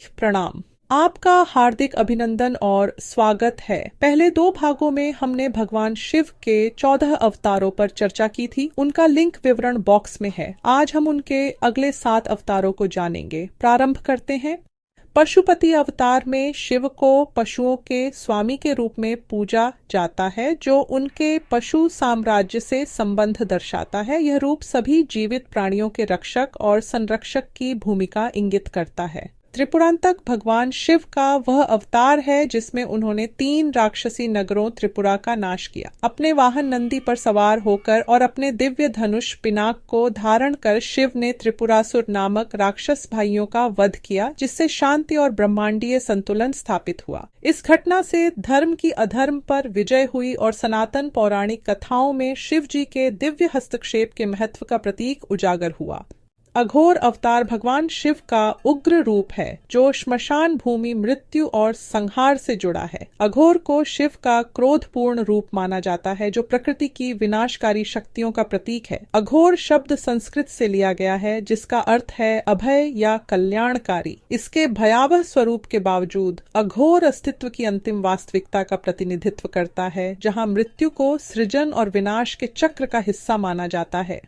प्रणाम। आपका हार्दिक अभिनंदन और स्वागत है। पहले 2 भागों में हमने भगवान शिव के 14 अवतारों पर चर्चा की थी। उनका लिंक विवरण बॉक्स में है। आज हम उनके अगले 7 अवतारों को जानेंगे। प्रारंभ करते हैं। पशुपति अवतार में शिव को पशुओं के स्वामी के रूप में पूजा जाता है, जो उनके पशु साम्राज्य से संबंध दर्शाता है। यह रूप सभी जीवित प्राणियों के रक्षक और संरक्षक की भूमिका इंगित करता है। त्रिपुरांतक भगवान शिव का वह अवतार है जिसमें उन्होंने 3 राक्षसी नगरों त्रिपुरा का नाश किया। अपने वाहन नंदी पर सवार होकर और अपने दिव्य धनुष पिनाक को धारण कर शिव ने त्रिपुरासुर नामक राक्षस भाइयों का वध किया, जिससे शांति और ब्रह्मांडीय संतुलन स्थापित हुआ। इस घटना से धर्म की अधर्म पर विजय हुई और सनातन पौराणिक कथाओं में शिव जी के दिव्य हस्तक्षेप के महत्व का प्रतीक उजागर हुआ। अघोर अवतार भगवान शिव का उग्र रूप है, जो श्मशान भूमि, मृत्यु और संहार से जुड़ा है। अघोर को शिव का क्रोधपूर्ण रूप माना जाता है, जो प्रकृति की विनाशकारी शक्तियों का प्रतीक है। अघोर शब्द संस्कृत से लिया गया है, जिसका अर्थ है अभय या कल्याणकारी। इसके भयावह स्वरूप के बावजूद अघोर अस्तित्व की अंतिम वास्तविकता का प्रतिनिधित्व करता है, जहां मृत्यु को सृजन और विनाश के चक्र का हिस्सा माना जाता है।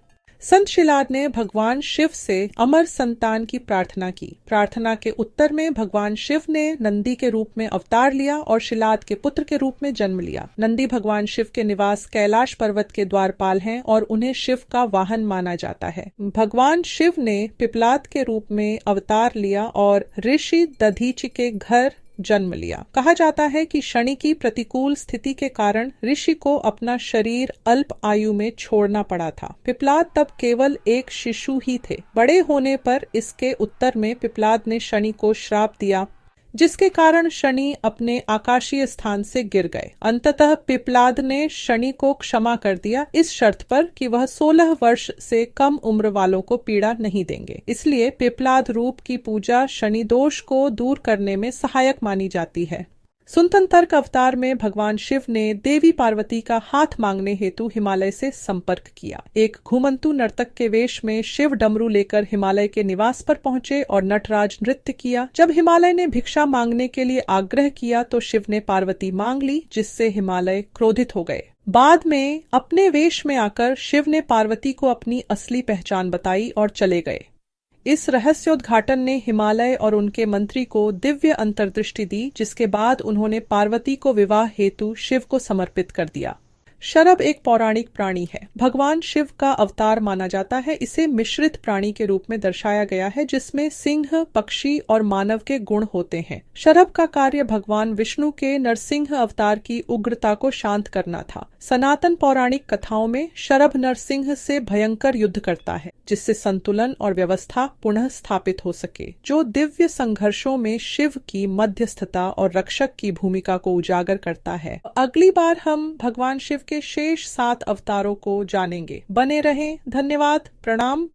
संत शिलाद ने भगवान शिव से अमर संतान की प्रार्थना की। प्रार्थना के उत्तर में भगवान शिव ने नंदी के रूप में अवतार लिया और शिलाद के पुत्र के रूप में जन्म लिया। नंदी भगवान शिव के निवास कैलाश पर्वत के द्वारपाल हैं और उन्हें शिव का वाहन माना जाता है। भगवान शिव ने पिपलाद के रूप में अवतार लिया और ऋषि दधीचि के घर जन्म लिया। कहा जाता है कि शनि की प्रतिकूल स्थिति के कारण ऋषि को अपना शरीर अल्प आयु में छोड़ना पड़ा था। पिपलाद तब केवल एक शिशु ही थे। बड़े होने पर इसके उत्तर में पिपलाद ने शनि को श्राप दिया, जिसके कारण शनि अपने आकाशीय स्थान से गिर गए। अंततः पिपलाद ने शनि को क्षमा कर दिया, इस शर्त पर कि वह 16 वर्ष से कम उम्र वालों को पीड़ा नहीं देंगे। इसलिए पिपलाद रूप की पूजा शनि दोष को दूर करने में सहायक मानी जाती है। सुनतंतर्क अवतार में भगवान शिव ने देवी पार्वती का हाथ मांगने हेतु हिमालय से संपर्क किया। एक घुमंतु नर्तक के वेश में शिव डमरू लेकर हिमालय के निवास पर पहुंचे और नटराज नृत्य किया। जब हिमालय ने भिक्षा मांगने के लिए आग्रह किया तो शिव ने पार्वती मांग ली, जिससे हिमालय क्रोधित हो गए। बाद में अपने वेश में आकर शिव ने पार्वती को अपनी असली पहचान बताई और चले गए। इस रहस्योद्घाटन ने हिमालय और उनके मंत्री को दिव्य अंतर्दृष्टि दी, जिसके बाद उन्होंने पार्वती को विवाह हेतु शिव को समर्पित कर दिया। शरभ एक पौराणिक प्राणी है। भगवान शिव का अवतार माना जाता है। इसे मिश्रित प्राणी के रूप में दर्शाया गया है, जिसमें सिंह, पक्षी और मानव के गुण होते हैं। शरभ का कार्य भगवान विष्णु के नरसिंह अवतार की उग्रता को शांत करना था। सनातन पौराणिक कथाओं में शरभ नरसिंह से भयंकर युद्ध करता है, जिससे संतुलन और व्यवस्था पुनः स्थापित हो सके, जो दिव्य संघर्षों में शिव की मध्यस्थता और रक्षक की भूमिका को उजागर करता है। अगली बार हम भगवान शिव के शेष 7 अवतारों को जानेंगे। बने रहें। धन्यवाद। प्रणाम।